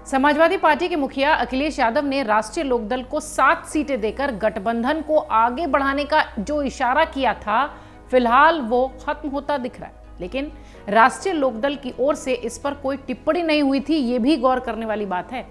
Samajwadi party के मुखिया अखिलेश यादव ने राष्ट्रीय लोकदल को 7 सीटें देकर गठबंधन को आगे बढ़ाने का जो इशारा किया था, फिलहाल वो खत्म होता दिख रहा है। लेकिन राष्ट्रीय लोकदल की ओर से इस पर कोई टिप्पणी नहीं हुई थी, ये भी गौर करने वाली बात है।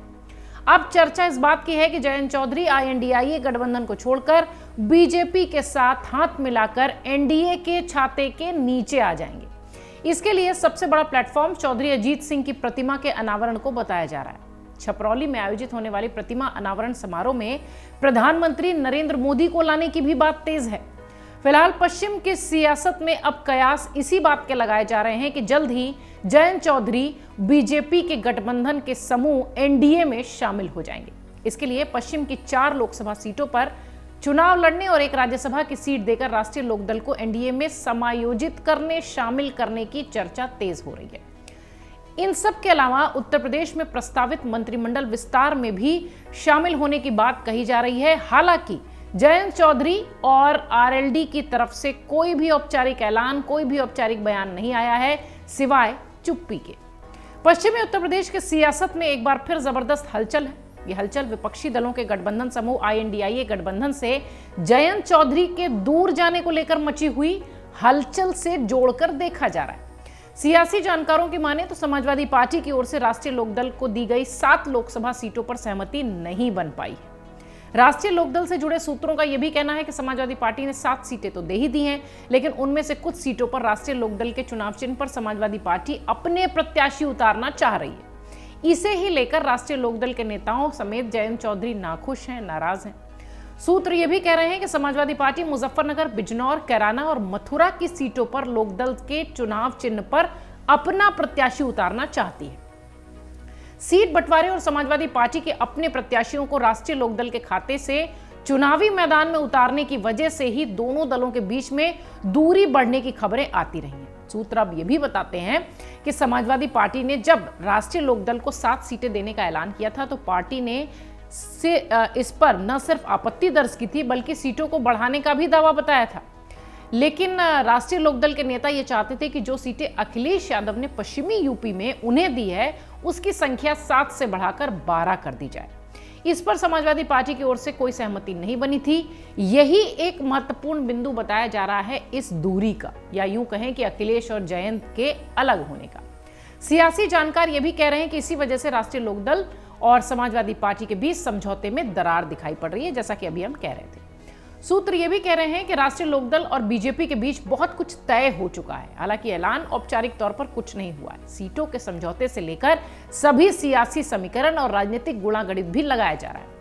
अब चर्चा इस बात की है कि जयंत चौधरी INDIA गठबंधन को छोड़कर बीजेपी के साथ हाथ मिलाकर एनडीए के छाते के नीचे आ जाएंगे। इसके लिए सबसे बड़ा प्लेटफॉर्म चौधरी अजीत सिंह की प्रतिमा के अनावरण को बताया जा रहा है। छपरौली में आयोजित होने वाली प्रतिमा अनावरण समारोह में प्रधानमंत्री नरेंद्र मोदी को लाने की भी बात तेज है। फिलहाल पश्चिम की सियासत में अब कयास इसी बात के लगाए जा रहे हैं कि जल्द ही जयंत चौधरी बीजेपी के गठबंधन के समूह एनडीए में शामिल हो जाएंगे। इसके लिए पश्चिम की 4 लोकसभा सीटों पर चुनाव लड़ने और एक राज्यसभा की सीट देकर राष्ट्रीय लोकदल को एनडीए में समायोजित करने, शामिल करने की चर्चा तेज हो रही है। इन सब के अलावा उत्तर प्रदेश में प्रस्तावित मंत्रिमंडल विस्तार में भी शामिल होने की बात कही जा रही है। हालांकि जयंत चौधरी और आरएलडी की तरफ से कोई भी औपचारिक ऐलान, कोई भी औपचारिक बयान नहीं आया है, सिवाय चुप्पी के। पश्चिमी उत्तर प्रदेश के सियासत में एक बार फिर जबरदस्त हलचल है। ये हलचल विपक्षी दलों के गठबंधन समूह INDIA गठबंधन से जयंत चौधरी के दूर जाने को लेकर मची हुई हलचल से जोड़कर देखा जा रहा है। सियासी जानकारों की माने तो समाजवादी पार्टी की ओर से राष्ट्रीय लोकदल को दी गई 7 लोकसभा सीटों पर सहमति नहीं बन पाई है। राष्ट्रीय लोकदल से जुड़े सूत्रों का यह भी कहना है कि समाजवादी पार्टी ने 7 सीटें तो दे ही दी हैं, लेकिन उनमें से कुछ सीटों पर राष्ट्रीय लोकदल के चुनाव चिन्ह पर समाजवादी पार्टी अपने प्रत्याशी उतारना चाह रही है। इसे ही लेकर राष्ट्रीय लोकदल के नेताओं समेत जयंत चौधरी नाखुश हैं, नाराज हैं। सूत्र यह भी कह रहे हैं कि समाजवादी पार्टी मुजफ्फरनगर, बिजनौर, कैराना और मथुरा की सीटों पर लोकदल के चुनाव चिन्ह पर अपना प्रत्याशी उतारना चाहती है। सीट बंटवारे और समाजवादी पार्टी के अपने प्रत्याशियों को राष्ट्रीय लोकदल के खाते से चुनावी मैदान में उतारने की वजह से ही दोनों दलों के बीच में दूरी बढ़ने की खबरें आती रही हैं। सूत्र अब ये भी बताते हैं कि समाजवादी पार्टी ने जब राष्ट्रीय लोकदल को 7 सीटें देने का ऐलान किया था तो पार्टी ने इस पर न सिर्फ आपत्ति दर्ज की थी बल्कि सीटों को बढ़ाने का भी दावा बताया था। लेकिन राष्ट्रीय लोकदल के नेता ये चाहते थे कि जो सीटें अखिलेश यादव ने पश्चिमी यूपी में उन्हें दी है उसकी संख्या 7 से बढ़ाकर 12 कर दी जाए। इस पर समाजवादी पार्टी की ओर से कोई सहमति नहीं बनी थी। यही एक महत्वपूर्ण बिंदु बताया जा रहा है इस दूरी का, या यूं कहें कि अखिलेश और जयंत के अलग होने का। सियासी जानकार ये भी कह रहे हैं कि इसी वजह से राष्ट्रीय लोकदल और समाजवादी पार्टी के बीच समझौते में दरार दिखाई पड़ रही है, जैसा कि अभी हम कह रहे थे। सूत्र ये भी कह रहे हैं कि राष्ट्रीय लोकदल और बीजेपी के बीच बहुत कुछ तय हो चुका है। हालांकि ऐलान औपचारिक तौर पर कुछ नहीं हुआ है। सीटों के समझौते से लेकर सभी सियासी समीकरण और राजनीतिक गुणागणित भी लगाया जा रहा है।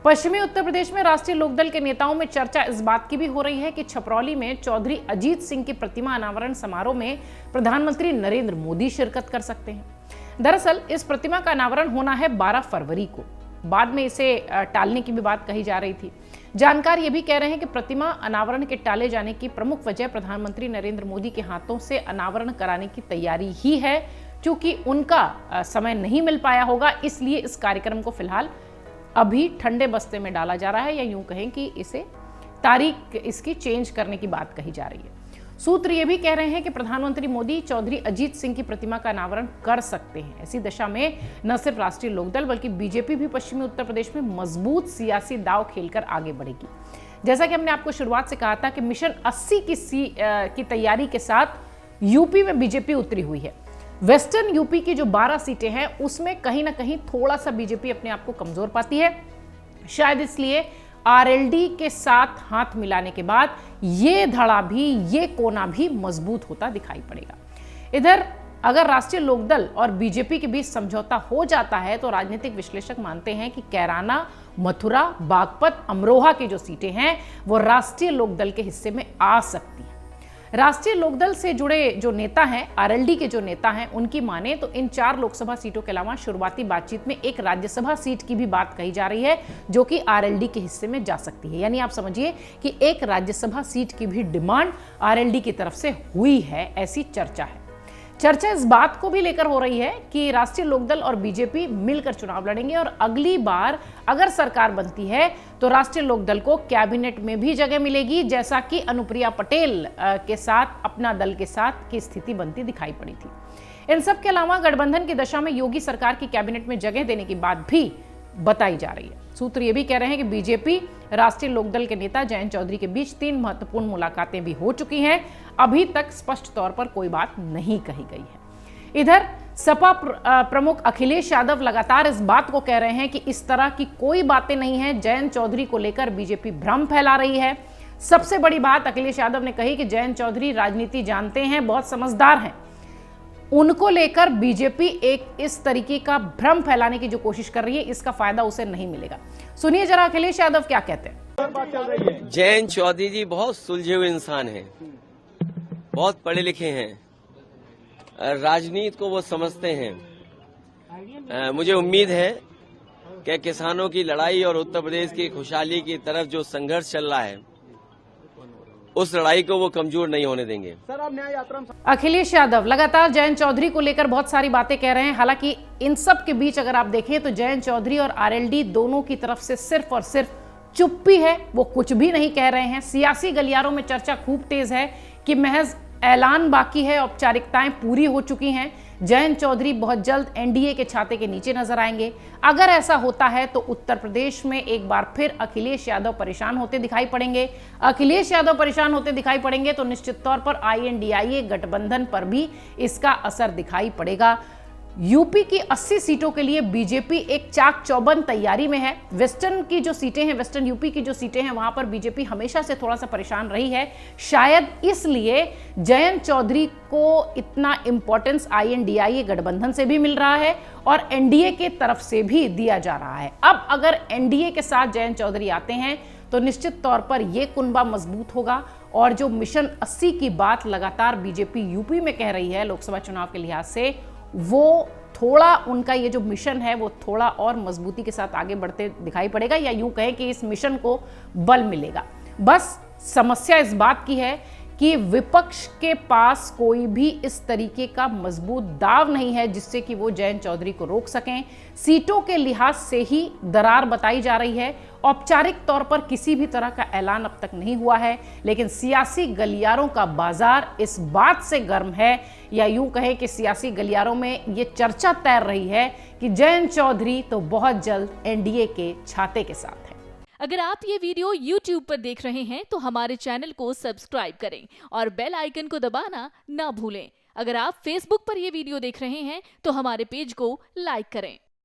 पश्चिमी उत्तर प्रदेश में राष्ट्रीय लोकदल के नेताओं में चर्चा इस बात की भी हो रही है कि छपरौली में चौधरी अजीत सिंह की प्रतिमा अनावरण समारोह में प्रधानमंत्री नरेंद्र मोदी शिरकत कर सकते हैं। दरअसल इस प्रतिमा का अनावरण होना है 12 फरवरी को। बाद में इसे टालने की भी बात कही जा रही थी। जानकार ये भी कह रहे हैं कि प्रतिमा अनावरण के टाले जाने की प्रमुख वजह प्रधानमंत्री नरेंद्र मोदी के हाथों से अनावरण कराने की तैयारी ही है। क्योंकि उनका समय नहीं मिल पाया होगा, इसलिए इस कार्यक्रम को फिलहाल अभी ठंडे बस्ते में डाला जा रहा है, या यूं कहें कि इसे तारीख इसकी चेंज करने की बात कही जा रही है। सूत्र ये भी कह रहे हैं कि प्रधानमंत्री मोदी चौधरी अजीत सिंह की प्रतिमा का अनावरण कर सकते हैं। ऐसी दशा में न सिर्फ राष्ट्रीय लोकदल बल्कि बीजेपी भी पश्चिमी उत्तर प्रदेश में मजबूत सियासी दांव खेलकर आगे बढ़ेगी। जैसा कि हमने आपको शुरुआत से कहा था कि मिशन 80 की तैयारी के साथ यूपी में बीजेपी उतरी हुई है। वेस्टर्न यूपी की जो 12 सीटें हैं उसमें कहीं ना कहीं थोड़ा सा बीजेपी अपने आप को कमजोर पाती है। शायद इसलिए आरएलडी के साथ हाथ मिलाने के बाद ये धड़ा भी, ये कोना भी मजबूत होता दिखाई पड़ेगा। इधर अगर राष्ट्रीय लोकदल और बीजेपी के बीच समझौता हो जाता है तो राजनीतिक विश्लेषक मानते हैं कि कैराना, मथुरा, बागपत, अमरोहा की जो सीटें हैं वो राष्ट्रीय लोकदल के हिस्से में आ सकती हैं। राष्ट्रीय लोकदल से जुड़े जो नेता हैं, आरएलडी के जो नेता हैं, उनकी माने तो इन 4 लोकसभा सीटों के अलावा शुरुआती बातचीत में एक राज्यसभा सीट की भी बात कही जा रही है जो कि आरएलडी के हिस्से में जा सकती है। यानी आप समझिए कि एक राज्यसभा सीट की भी डिमांड आरएलडी की तरफ से हुई है, ऐसी चर्चा है। चर्चा इस बात को भी लेकर हो रही है कि राष्ट्रीय लोकदल और बीजेपी मिलकर चुनाव लड़ेंगे और अगली बार अगर सरकार बनती है तो राष्ट्रीय लोकदल को कैबिनेट में भी जगह मिलेगी, जैसा कि अनुप्रिया पटेल के साथ अपना दल के साथ की स्थिति बनती दिखाई पड़ी थी। इन सब के अलावा गठबंधन की दशा में योगी सरकार की कैबिनेट में जगह देने की बात भी बताई जा रही है। सूत्र ये भी कह रहे हैं कि बीजेपी राष्ट्रीय लोकदल के नेता जयंत चौधरी के बीच 3 महत्वपूर्ण मुलाकातें भी हो चुकी हैं। अभी तक स्पष्ट तौर पर कोई बात नहीं कही गई है। इधर सपा प्रमुख अखिलेश यादव लगातार इस बात को कह रहे हैं कि इस तरह की कोई बातें नहीं है, जयंत चौधरी को लेकर बीजेपी भ्रम फैला रही है। सबसे बड़ी बात अखिलेश यादव ने कही कि जयंत चौधरी राजनीति जानते हैं, बहुत समझदार हैं। उनको लेकर बीजेपी एक इस तरीके का भ्रम फैलाने की जो कोशिश कर रही है, इसका फायदा उसे नहीं मिलेगा। सुनिए जरा अखिलेश यादव क्या कहते हैं। जयंत चौधरी जी बहुत सुलझे हुए इंसान हैं, बहुत पढ़े लिखे हैं, राजनीति को वो समझते हैं। मुझे उम्मीद है कि किसानों की लड़ाई और उत्तर प्रदेश की खुशहाली की तरफ जो संघर्ष चल रहा है, उस लड़ाई को वो कमजोर नहीं होने देंगे। सर, आप न्याय यात्रा में अखिलेश यादव लगातार जयंत चौधरी को लेकर बहुत सारी बातें कह रहे हैं। हालांकि इन सब के बीच अगर आप देखें तो जयंत चौधरी और आरएलडी दोनों की तरफ से सिर्फ और सिर्फ चुप्पी है, वो कुछ भी नहीं कह रहे हैं। सियासी गलियारों में चर्चा खूब तेज है कि महज ऐलान बाकी है, औपचारिकताएं पूरी हो चुकी हैं। जयंत चौधरी बहुत जल्द एनडीए के छाते के नीचे नजर आएंगे। अगर ऐसा होता है तो उत्तर प्रदेश में एक बार फिर अखिलेश यादव परेशान होते दिखाई पड़ेंगे। अखिलेश यादव परेशान होते दिखाई पड़ेंगे तो निश्चित तौर पर आईएनडीआईए गठबंधन पर भी इसका असर दिखाई पड़ेगा। यूपी की 80 सीटों के लिए बीजेपी एक चाक चौबंद तैयारी में है। वेस्टर्न की जो सीटें हैं, वेस्टर्न यूपी की जो सीटें हैं, वहां पर बीजेपी हमेशा से थोड़ा सा परेशान रही है। शायद इसलिए जयंत चौधरी को इतना इंपॉर्टेंस आईएनडीआईए गठबंधन से भी मिल रहा है और एनडीए के तरफ से भी दिया जा रहा है। अब अगर एनडीए के साथ जयंत चौधरी आते हैं तो निश्चित तौर पर यह कुनबा मजबूत होगा और जो मिशन 80 की बात लगातार बीजेपी यूपी में कह रही है लोकसभा चुनाव के लिहाज से, वो थोड़ा उनका ये जो मिशन है वो थोड़ा और मजबूती के साथ आगे बढ़ते दिखाई पड़ेगा, या यूं कहें कि इस मिशन को बल मिलेगा। बस समस्या इस बात की है कि विपक्ष के पास कोई भी इस तरीके का मजबूत दाव नहीं है जिससे कि वो जयंत चौधरी को रोक सकें। सीटों के लिहाज से ही दरार बताई जा रही है। औपचारिक तौर पर किसी भी तरह का ऐलान अब तक नहीं हुआ है, लेकिन सियासी गलियारों का बाजार इस बात से गर्म है, या यूं कहें कि सियासी गलियारों में ये चर्चा तैर रही है कि जयंत चौधरी तो बहुत जल्द एनडीए के छाते के साथ है। अगर आप ये वीडियो YouTube पर देख रहे हैं तो हमारे चैनल को सब्सक्राइब करें और बेल आइकन को दबाना ना भूलें। अगर आप Facebook पर ये वीडियो देख रहे हैं तो हमारे पेज को लाइक करें।